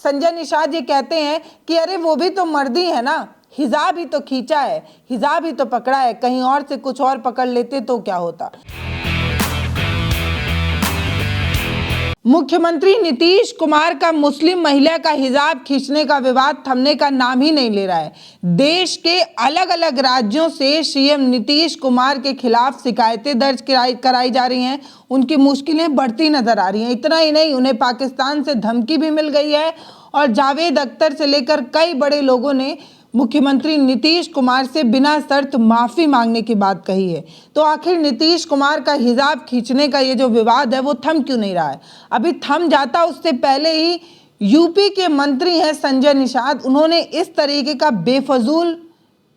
संजय निषाद ये कहते हैं कि अरे वो भी तो मर्दी है ना, हिजाब ही तो खींचा है, हिजाब ही तो पकड़ा है, कहीं और से कुछ और पकड़ लेते तो क्या होता। मुख्यमंत्री नीतीश कुमार का मुस्लिम महिला का हिजाब खींचने का विवाद थमने का नाम ही नहीं ले रहा है। देश के अलग अलग राज्यों से सीएम नीतीश कुमार के खिलाफ शिकायतें दर्ज कराई जा रही हैं। उनकी मुश्किलें बढ़ती नजर आ रही हैं। इतना ही नहीं, उन्हें पाकिस्तान से धमकी भी मिल गई है और जावेद अख्तर से लेकर कई बड़े लोगों ने मुख्यमंत्री नीतीश कुमार से बिना शर्त माफी मांगने की बात कही है। तो आखिर नीतीश कुमार का हिजाब खींचने का ये जो विवाद है वो थम क्यों नहीं रहा है? अभी थम जाता उससे पहले ही यूपी के मंत्री हैं संजय निषाद, उन्होंने इस तरीके का बेफजूल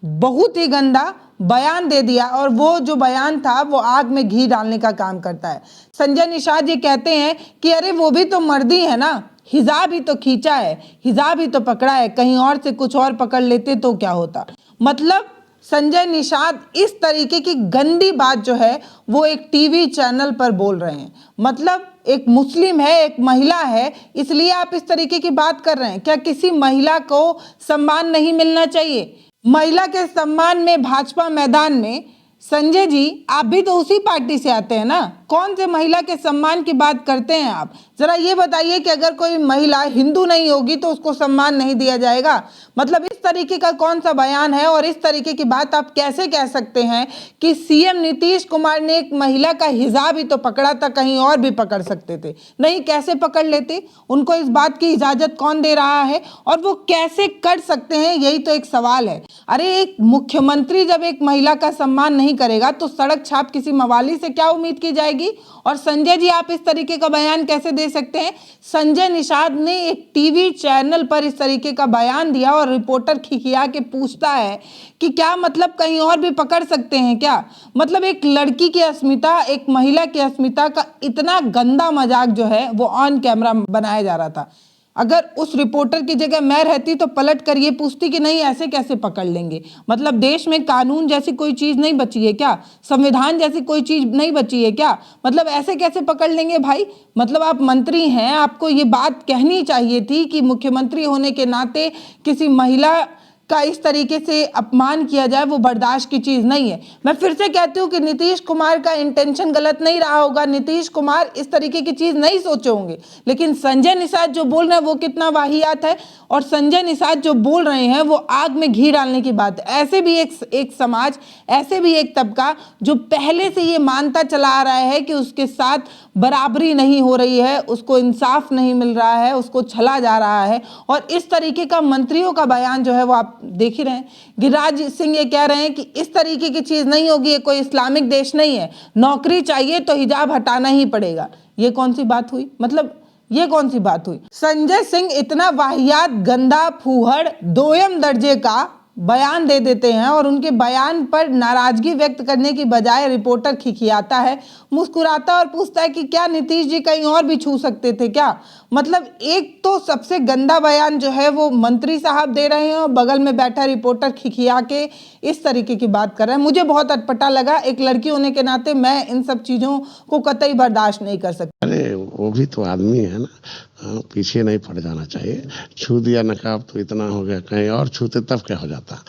बहुत ही गंदा बयान दे दिया और वो जो बयान था वो आग में घी डालने का काम करता है। संजय निषाद ये कहते हैं कि अरे वो भी तो मर्दी है ना, हिजाब ही तो खींचा है, हिजाब ही तो पकड़ा है, कहीं और से कुछ और पकड़ लेते तो क्या होता। मतलब संजय निषाद इस तरीके की गंदी बात जो है वो एक टीवी चैनल पर बोल रहे हैं। मतलब एक मुस्लिम है, एक महिला है, इसलिए आप इस तरीके की बात कर रहे हैं। क्या किसी महिला को सम्मान नहीं मिलना चाहिए? महिला के सम्मान में भाजपा मैदान में संजय जी, आप भी तो उसी पार्टी से आते हैं ना, कौन से महिला के सम्मान की बात करते हैं आप? जरा ये बताइए कि अगर कोई महिला हिंदू नहीं होगी तो उसको सम्मान नहीं दिया जाएगा? मतलब इस तरीके का कौन सा बयान है और इस तरीके की बात आप कैसे कह सकते हैं कि सीएम नीतीश कुमार ने एक महिला का हिजाब ही तो पकड़ा था, कहीं और भी पकड़ सकते थे? नहीं, कैसे पकड़ लेते? उनको इस बात की इजाजत कौन दे रहा है और वो कैसे कर सकते हैं, यही तो एक सवाल है। अरे एक मुख्यमंत्री जब एक महिला का सम्मान नहीं करेगा तो सड़क छाप किसी मवाली से क्या उम्मीद की जाएगी? और संजय जी, आप इस तरीके का बयान कैसे दे सकते हैं? संजय निषाद ने एक टीवी चैनल पर इस तरीके का बयान दिया और रिपोर्टर खिखिया के पूछता है कि क्या मतलब कहीं और भी पकड़ सकते हैं क्या? मतलब एक लड़की की अस्मिता, एक महिला की अस्मिता का इतना गंदा मजाक जो है वो ऑन कैमरा बनाया जा रहा था। अगर उस रिपोर्टर की जगह मैं रहती तो पलट कर ये पूछती कि नहीं, ऐसे कैसे पकड़ लेंगे? मतलब देश में कानून जैसी कोई चीज़ नहीं बची है क्या? संविधान जैसी कोई चीज़ नहीं बची है क्या? मतलब ऐसे कैसे पकड़ लेंगे भाई? मतलब आप मंत्री हैं, आपको ये बात कहनी चाहिए थी कि मुख्यमंत्री होने के नाते किसी महिला का इस तरीके से अपमान किया जाए वो बर्दाश्त की चीज़ नहीं है। मैं फिर से कहती हूँ कि नीतीश कुमार का इंटेंशन गलत नहीं रहा होगा, नीतीश कुमार इस तरीके की चीज़ नहीं सोचे होंगे, लेकिन संजय निषाद जो बोल रहे हैं वो कितना वाहियात है। और संजय निषाद जो बोल रहे हैं वो आग में घी डालने की बात है। ऐसे भी एक समाज, ऐसे भी एक तबका जो पहले से ये मानता चला आ रहा है कि उसके साथ बराबरी नहीं हो रही है, उसको इंसाफ नहीं मिल रहा है, उसको छला जा रहा है। और इस तरीके का मंत्रियों का बयान जो है वो आप देख ही रहे हैं। गिरिराज सिंह ये कह रहे हैं कि इस तरीके की चीज नहीं होगी, ये कोई इस्लामिक देश नहीं है, नौकरी चाहिए तो हिजाब हटाना ही पड़ेगा। ये कौन सी बात हुई? मतलब ये कौन सी बात हुई? संजय सिंह इतना वाहियात, गंदा, फूहड़, दोयम दर्जे का बयान दे देते हैं और उनके बयान पर नाराजगी व्यक्त करने की बजाय रिपोर्टर खिखियाता है, मुस्कुराता और पूछता है कि क्या नीतीश जी कहीं और भी छू सकते थे क्या? मतलब एक तो सबसे गंदा बयान जो है वो मंत्री साहब दे रहे हैं और बगल में बैठा रिपोर्टर खिखिया के इस तरीके की बात कर रहे हैं। मुझे बहुत अटपटा लगा। एक लड़की होने के नाते मैं इन सब चीज़ों को कतई बर्दाश्त नहीं कर सकती। अरे वो भी तो आदमी है ना, पीछे नहीं पड़ जाना चाहिए। छू दिया नकाब तो इतना हो गया, कहीं और छूते तब क्या हो जाता?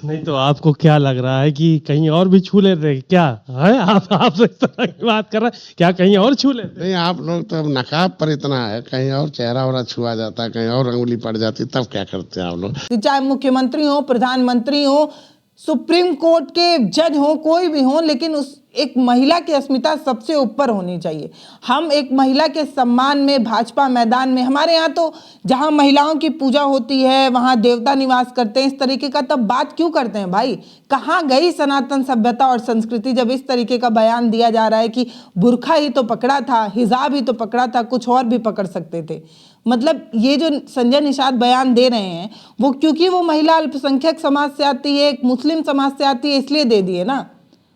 नहीं तो आपको क्या लग रहा है कि कहीं और भी छू लेते क्या है? आप इस तरह की बात कर रहे हैं, क्या कहीं और छू लेते? नहीं, आप लोग तो नकाब पर इतना है, कहीं और चेहरा वरा छुआ जाता, कहीं और अंगुली पड़ जाती, तब क्या करते हैं आप लोग? चाहे मुख्यमंत्री हो, प्रधानमंत्री हो, सुप्रीम कोर्ट के जज हो, कोई भी हो, लेकिन उस एक महिला की अस्मिता सबसे ऊपर होनी चाहिए। हम एक महिला के सम्मान में भाजपा मैदान में, हमारे यहाँ तो जहाँ महिलाओं की पूजा होती है वहाँ देवता निवास करते हैं, इस तरीके का तब बात क्यों करते हैं भाई? कहाँ गई सनातन सभ्यता और संस्कृति जब इस तरीके का बयान दिया जा रहा है कि बुर्खा ही तो पकड़ा था, हिजाब ही तो पकड़ा था, कुछ और भी पकड़ सकते थे। मतलब ये जो संजय निषाद बयान दे रहे हैं वो क्योंकि वो महिला अल्पसंख्यक समाज से आती है, एक मुस्लिम समाज से आती है, इसलिए दे दिए ना।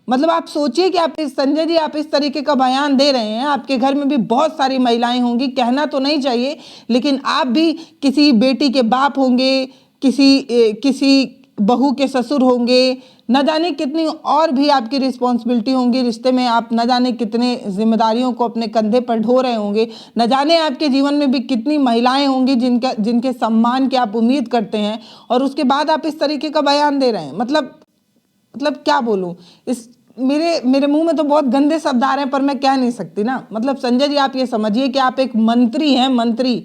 मतलब आप सोचिए कि आप संजय जी, आप इस तरीके का बयान दे रहे हैं, आपके घर में भी बहुत सारी महिलाएं होंगी, कहना तो नहीं चाहिए, लेकिन आप भी किसी बेटी के बाप होंगे, किसी बहू के ससुर होंगे, न जाने कितनी और भी आपकी रिस्पॉन्सिबिलिटी होंगी रिश्ते में, आप न जाने कितने जिम्मेदारियों को अपने कंधे पर ढो रहे होंगे, न जाने आपके जीवन में भी कितनी महिलाएं होंगी जिनके सम्मान की आप उम्मीद करते हैं, और उसके बाद आप इस तरीके का बयान दे रहे हैं। मतलब क्या बोलूं, इस मेरे मुंह में तो बहुत गंदे शब्द आ रहे हैं, पर मैं कह नहीं सकती ना। मतलब संजय जी, आप ये समझिए कि आप एक मंत्री हैं, मंत्री,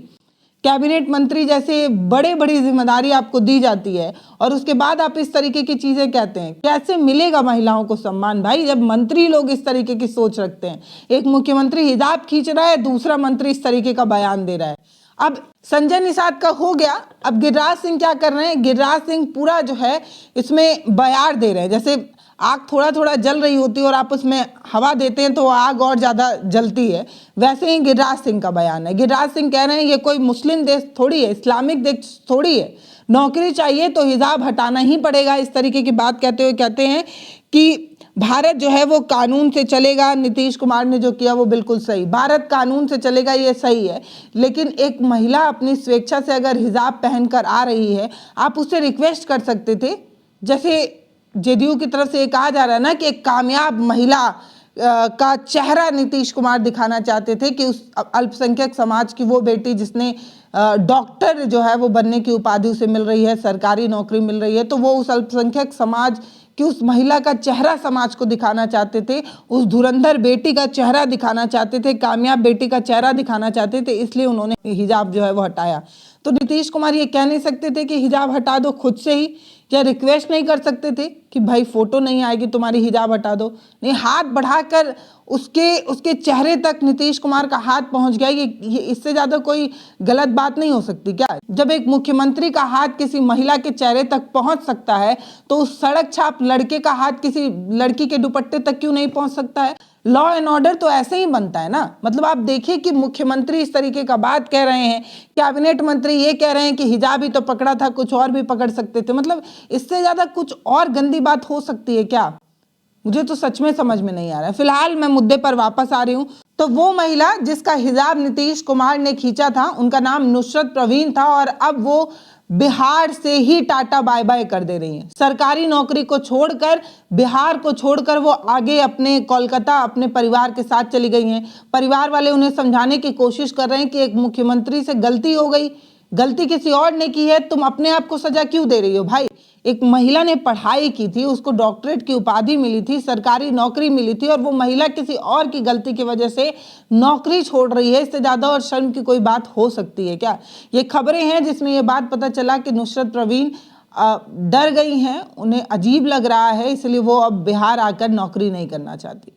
कैबिनेट मंत्री जैसे बड़ी जिम्मेदारी आपको दी जाती है, और उसके बाद आप इस तरीके की चीजें कहते हैं। कैसे मिलेगा महिलाओं को सम्मान भाई, जब मंत्री लोग इस तरीके की सोच रखते हैं? एक मुख्यमंत्री हिजाब खींच रहा है, दूसरा मंत्री इस तरीके का बयान दे रहा है। अब संजय निषाद का हो गया, अब गिरिराज सिंह क्या कर रहे हैं? गिरिराज सिंह पूरा जो है इसमें बयार दे रहे हैं। जैसे आग थोड़ा जल रही होती है और आप उसमें हवा देते हैं तो आग और ज़्यादा जलती है, वैसे ही गिरिराज सिंह का बयान है। गिरिराज सिंह कह रहे हैं ये कोई मुस्लिम देश थोड़ी है, इस्लामिक देश थोड़ी है, नौकरी चाहिए तो हिजाब हटाना ही पड़ेगा। इस तरीके की बात कहते हुए कहते हैं कि भारत जो है वो कानून से चलेगा। नीतीश कुमार ने जो किया वो बिल्कुल सही, भारत कानून से चलेगा, ये सही है। लेकिन एक महिला अपनी स्वेच्छा से अगर हिजाब पहनकर आ रही है, आप उससे रिक्वेस्ट कर सकते थे। जैसे जेडीयू की तरफ से ये कहा जा रहा है ना कि एक कामयाब महिला का चेहरा नीतीश कुमार दिखाना चाहते थे कि उस अल्पसंख्यक समाज की वो बेटी जिसने डॉक्टर जो है वो बनने की उपाधि उसे मिल रही है, सरकारी नौकरी मिल रही है, तो वो उस अल्पसंख्यक समाज कि उस महिला का चेहरा समाज को दिखाना चाहते थे, उस धुरंधर बेटी का चेहरा दिखाना चाहते थे, कामयाब बेटी का चेहरा दिखाना चाहते थे, इसलिए उन्होंने हिजाब जो है वो हटाया। तो नीतीश कुमार ये कह नहीं सकते थे कि हिजाब हटा दो खुद से ही? क्या रिक्वेस्ट नहीं कर सकते थे कि भाई फोटो नहीं आएगी तुम्हारी, हिजाब हटा दो? नहीं, हाथ बढ़ाकर उसके चेहरे तक नीतीश कुमार का हाथ पहुंच गया। ये इससे ज्यादा कोई गलत बात नहीं हो सकती क्या? जब एक मुख्यमंत्री का हाथ किसी महिला के चेहरे तक पहुंच सकता है, तो उस सड़क छाप लड़के का हाथ किसी लड़की के दुपट्टे तक क्यों नहीं पहुंच सकता है? लॉ एंड ऑर्डर तो ऐसे ही बनता है ना। मतलब आप देखिए कि मुख्यमंत्री इस तरीके का बात कह रहे हैं, कैबिनेट मंत्री ये कह रहे हैं कि हिजाब ही तो पकड़ा था, कुछ और भी पकड़ सकते थे। मतलब इससे ज्यादा कुछ और गंदी बात हो सकती है क्या? मुझे तो सच में समझ में नहीं आ रहा है। फिलहाल मैं मुद्दे पर वापस आ रही हूँ। तो वो महिला जिसका हिजाब नीतीश कुमार ने खींचा था, उनका नाम नुसरत प्रवीण था, और अब वो बिहार से ही टाटा बाय बाय कर दे रही हैं। सरकारी नौकरी को छोड़कर, बिहार को छोड़कर वो आगे अपने कोलकाता अपने परिवार के साथ चली गई हैं। परिवार वाले उन्हें समझाने की कोशिश कर रहे हैं कि एक मुख्यमंत्री से गलती हो गई, गलती किसी और ने की है, तुम अपने आप को सजा क्यों दे रही हो? भाई, एक महिला ने पढ़ाई की थी, उसको डॉक्टरेट की उपाधि मिली थी, सरकारी नौकरी मिली थी, और वो महिला किसी और की गलती की वजह से नौकरी छोड़ रही है। इससे ज़्यादा और शर्म की कोई बात हो सकती है क्या? ये खबरें हैं जिसमें ये बात पता चला कि नुसरत प्रवीण डर गई हैं, उन्हें अजीब लग रहा है, इसलिए वो अब बिहार आकर नौकरी नहीं करना चाहती।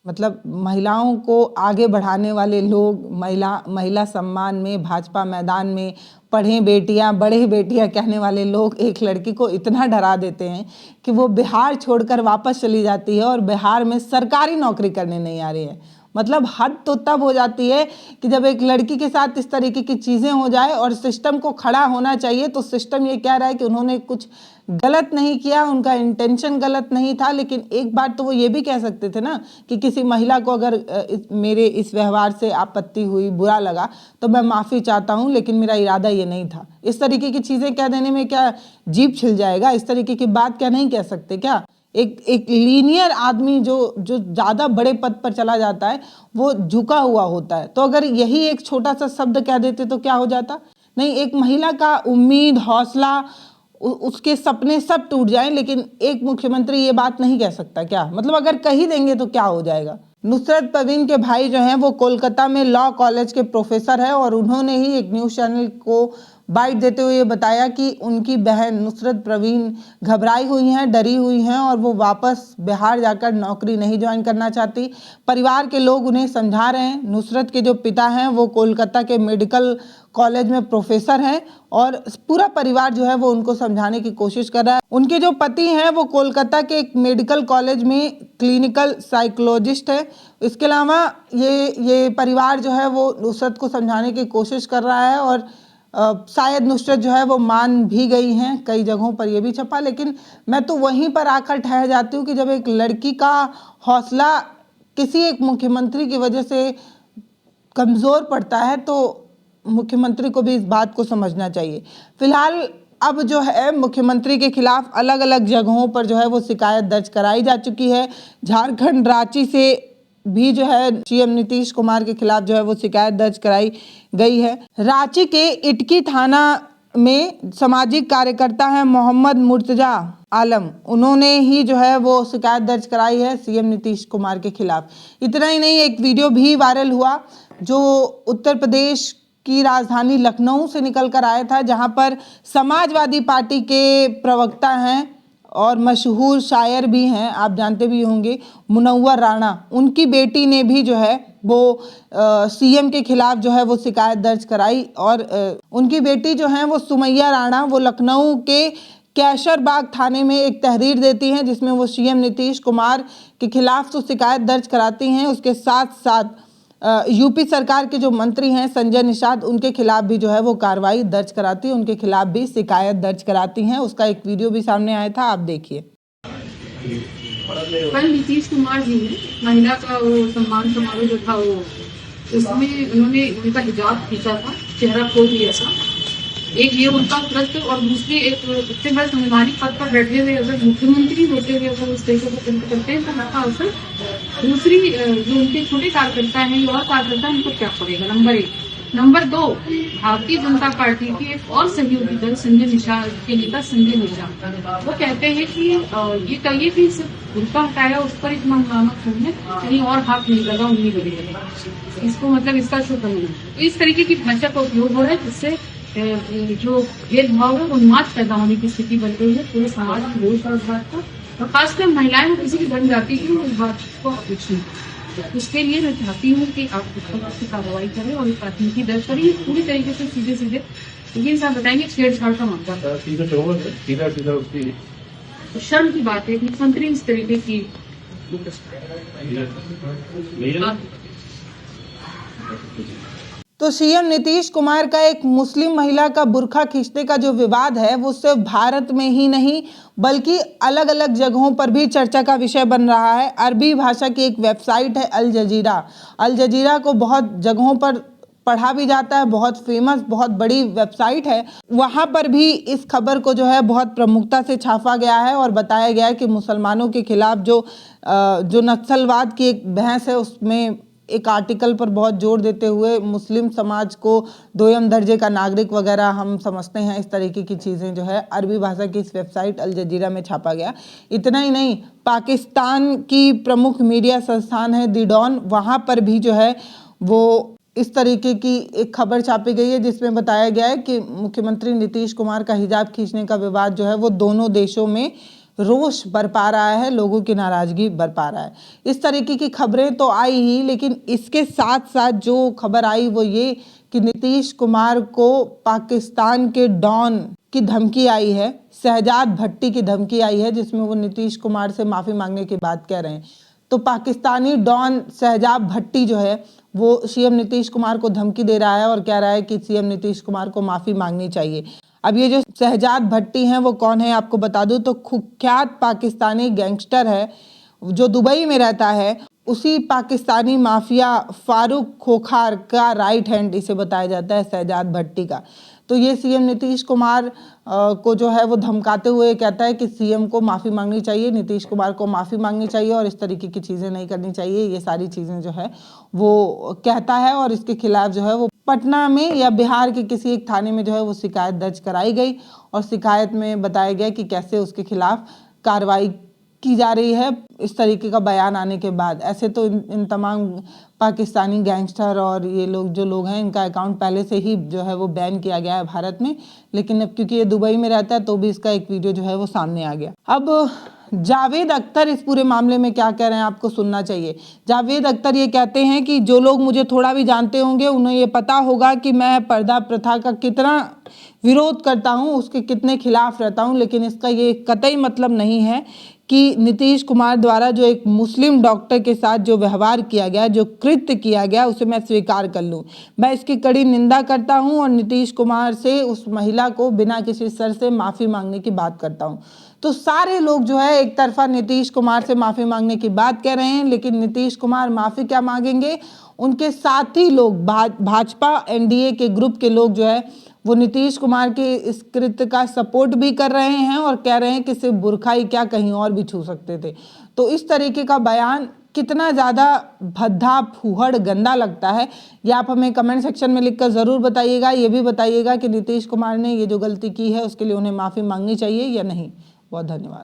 मतलब महिलाओं को आगे बढ़ाने वाले लोग, महिला सम्मान में, भाजपा मैदान में पढ़े बेटियां, बढ़े बेटियां कहने वाले लोग एक लड़की को इतना डरा देते हैं कि वो बिहार छोड़कर वापस चली जाती है और बिहार में सरकारी नौकरी करने नहीं आ रही है। मतलब हद तो तब हो जाती है कि जब एक लड़की के साथ इस तरीके की चीज़ें हो जाए, और सिस्टम को खड़ा होना चाहिए। तो सिस्टम ये कह रहा है कि उन्होंने कुछ गलत नहीं किया, उनका इंटेंशन गलत नहीं था, लेकिन एक बात तो वो ये भी कह सकते थे ना कि किसी महिला को अगर मेरे इस व्यवहार से आपत्ति हुई, बुरा लगा, तो मैं माफ़ी चाहता हूँ, लेकिन मेरा इरादा ये नहीं था। इस तरीके की चीज़ें कह देने में क्या जीभ छिल जाएगा? इस तरीके की बात क्या नहीं कह सकते क्या? एक लीनियर आदमी जो ज़्यादा बड़े पद पर चला जाता है, वो झुका हुआ होता है। तो अगर यही एक छोटा सा शब्द कह देते तो क्या हो जाता? नहीं, एक महिला का उम्मीद, हौसला, उसके सपने सब टूट जाएं, लेकिन एक मुख्यमंत्री ये बात नहीं कह सकता क्या? मतलब अगर कही देंगे तो क्या हो जाएगा? नुसरत प्रवीण के भाई जो हैं वो कोलकाता में लॉ कॉलेज के प्रोफेसर हैं, और उन्होंने ही एक न्यूज़ चैनल को बाइट देते हुए बताया कि उनकी बहन नुसरत प्रवीण घबराई हुई हैं, डरी हुई हैं, और वो वापस बिहार जाकर नौकरी नहीं ज्वाइन करना चाहती। परिवार के लोग उन्हें समझा रहे हैं। नुसरत के जो पिता हैं वो कोलकाता के मेडिकल कॉलेज में प्रोफेसर हैं, और पूरा परिवार जो है वो उनको समझाने की कोशिश कर रहा है। उनके जो पति हैं वो कोलकाता के एक मेडिकल कॉलेज में क्लिनिकल साइकोलॉजिस्ट है। इसके अलावा ये परिवार जो है वो नुसरत को समझाने की कोशिश कर रहा है, और शायद नुसरत जो है वो मान भी गई हैं। कई जगहों पर ये भी छपा, लेकिन मैं तो वहीं पर आकर ठहर जाती हूँ कि जब एक लड़की का हौसला किसी एक मुख्यमंत्री की वजह से कमज़ोर पड़ता है, तो मुख्यमंत्री को भी इस बात को समझना चाहिए। फिलहाल अब जो है मुख्यमंत्री के खिलाफ अलग अलग जगहों पर जो है वो शिकायत दर्ज कराई जा चुकी है। झारखंड रांची से भी जो है सीएम नीतीश कुमार के खिलाफ जो है वो शिकायत दर्ज कराई गई है। रांची के इटकी थाना में सामाजिक कार्यकर्ता है मोहम्मद मुर्तजा आलम, उन्होंने ही जो है वो शिकायत दर्ज कराई है सीएम नीतीश कुमार के खिलाफ। इतना ही नहीं, एक वीडियो भी वायरल हुआ जो उत्तर प्रदेश की राजधानी लखनऊ से निकल कर आया था, जहां पर समाजवादी पार्टी के प्रवक्ता हैं और मशहूर शायर भी हैं, आप जानते भी होंगे, मुनव्वर राणा, उनकी बेटी ने भी जो है वो सीएम के खिलाफ जो है वो शिकायत दर्ज कराई। और उनकी बेटी जो है वो सुमैया राणा, वो लखनऊ के कैसरबाग थाने में एक तहरीर देती हैं जिसमें वो सीएम नीतीश कुमार के खिलाफ तो शिकायत दर्ज कराती हैं, उसके साथ साथ यूपी सरकार के जो मंत्री हैं संजय निषाद, उनके खिलाफ भी जो है वो कार्रवाई दर्ज कराती है, उनके खिलाफ भी शिकायत दर्ज कराती हैं। उसका एक वीडियो भी सामने आया था, आप देखिए। कल नीतीश कुमार जी ने महिला का वो सम्मान समारोह जो था वो, उसमें उन्होंने उनका हिजाब खींचा था, चेहरा खोल दिया था। एक ये उनका कृत्य, और दूसरी एक इतने बड़े संवैधानिक पद पर बैठे हुए अगर मुख्यमंत्री होते हुए अगर उस तरीके से करते हैं तो उसका असर दूसरी जो उनके छोटे कार्यकर्ता हैं, युवा कार्यकर्ता, उनको क्या पड़ेगा, number 1। Number 2, Bharatiya Janata party के एक और सहयोगी दल संजय निषाद के नेता संजय निषाद, वो कहते हैं कि ये कहिए कि सिर्फ उनका हटाया उस पर इतना हंगामा क्यों है, कहीं और हाथ नहीं लगा, उन्हीं को लगा, इसको मतलब इसका शुभ नहीं। तो इस तरीके की भाषा का उपयोग हो रहा है जिससे जो भेदभाव है उन्माद पैदा होने की स्थिति बन गई है पूरे समाज में रोज और इस बात का, और खासकर महिलाएं किसी भी जनजाति की इस बात को अपेक्षित है। इसके लिए मैं चाहती हूँ कि आप इस कार्रवाई करें और प्राथमिकी दर्ज करें पूरी तरीके से सीधे सीधे, लेकिन साहब बताएंगे छेड़छाड़ का मामला, तो शर्म की बात है मुख्यमंत्री इस तरीके की। तो सीएम नीतीश कुमार का एक मुस्लिम महिला का बुर्का खींचने का जो विवाद है वो सिर्फ भारत में ही नहीं बल्कि अलग अलग जगहों पर भी चर्चा का विषय बन रहा है। अरबी भाषा की एक वेबसाइट है अल जजीरा, अल जजीरा को बहुत जगहों पर पढ़ा भी जाता है, बहुत फेमस, बहुत बड़ी वेबसाइट है। वहाँ पर भी इस खबर को जो है बहुत प्रमुखता से छापा गया है और बताया गया है कि मुसलमानों के खिलाफ जो नक्सलवाद की एक बहस है उसमें एक आर्टिकल पर बहुत जोर देते हुए मुस्लिम समाज को दोयम दर्जे का नागरिक वगैरह हम समझते हैं, इस तरीके की चीज़ें जो है अरबी भाषा की इस वेबसाइट अल जजीरा में छापा गया। इतना ही नहीं, पाकिस्तान की प्रमुख मीडिया संस्थान है दी डॉन, वहाँ पर भी जो है वो इस तरीके की एक खबर छापी गई है जिसमें बताया गया है कि मुख्यमंत्री नीतीश कुमार का हिजाब खींचने का विवाद जो है वो दोनों देशों में रोष बरपा रहा है, लोगों की नाराजगी बरपा रहा है। इस तरीके की खबरें तो आई ही, लेकिन इसके साथ साथ जो खबर आई वो ये कि नीतीश कुमार को पाकिस्तान के डॉन की धमकी आई है, शहजाद भट्टी की धमकी आई है, जिसमें वो नीतीश कुमार से माफ़ी मांगने की बात कह रहे हैं। तो पाकिस्तानी डॉन शहजाद भट्टी जो है वो सीएम नीतीश कुमार को धमकी दे रहा है और कह रहा है कि सीएम नीतीश कुमार को माफ़ी मांगनी चाहिए। अब ये जो शहजाद भट्टी हैं वो कौन है आपको बता दूं, तो कुख्यात पाकिस्तानी गैंगस्टर है जो दुबई में रहता है। उसी पाकिस्तानी माफिया फारूक खोखार का राइट हैंड इसे बताया जाता है शहजाद भट्टी का। तो ये सीएम नीतीश कुमार को जो है वो धमकाते हुए कहता है कि सीएम को माफ़ी मांगनी चाहिए, नीतीश कुमार को माफ़ी मांगनी चाहिए और इस तरीके की चीज़ें नहीं करनी चाहिए। ये सारी चीज़ें जो है वो कहता है और इसके खिलाफ जो है वो पटना में या बिहार के किसी एक थाने में जो है वो शिकायत दर्ज कराई गई और शिकायत में बताया गया कि कैसे उसके खिलाफ कार्रवाई की जा रही है इस तरीके का बयान आने के बाद। ऐसे तो इन तमाम पाकिस्तानी गैंगस्टर और ये लोग जो लोग हैं इनका अकाउंट पहले से ही जो है वो बैन किया गया है भारत में, लेकिन अब क्योंकि ये दुबई में रहता है तो भी इसका एक वीडियो जो है वो सामने आ गया। अब जावेद अख्तर इस पूरे मामले में क्या कह रहे हैं आपको सुनना चाहिए। जावेद अख्तर ये कहते हैं कि जो लोग मुझे थोड़ा भी जानते होंगे उन्हें ये पता होगा कि मैं पर्दा प्रथा का कितना विरोध करता हूँ, उसके कितने खिलाफ रहता हूँ, लेकिन इसका ये कतई मतलब नहीं है कि नीतीश कुमार द्वारा जो एक मुस्लिम डॉक्टर के साथ जो व्यवहार किया गया, जो कृत्य किया गया, उसे मैं स्वीकार कर लूँ। मैं इसकी कड़ी निंदा करता हूँ और नीतीश कुमार से उस महिला को बिना किसी सर से माफ़ी मांगने की बात करता हूँ। तो सारे लोग जो है एक तरफा नीतीश कुमार से माफ़ी मांगने की बात कह रहे हैं, लेकिन नीतीश कुमार माफ़ी क्या मांगेंगे? उनके साथी लोग भाजपा एनडीए के ग्रुप के लोग जो है वो नीतीश कुमार के इस कृत्य का सपोर्ट भी कर रहे हैं और कह रहे हैं कि सिर्फ बुरखा ही क्या कहीं और भी छू सकते थे। तो इस तरीके का बयान कितना ज़्यादा भद्दा, फूहड़, गंदा लगता है, ये आप हमें कमेंट सेक्शन में लिखकर ज़रूर बताइएगा। ये भी बताइएगा कि नीतीश कुमार ने ये जो गलती की है उसके लिए उन्हें माफ़ी मांगनी चाहिए या नहीं। बहुत धन्यवाद।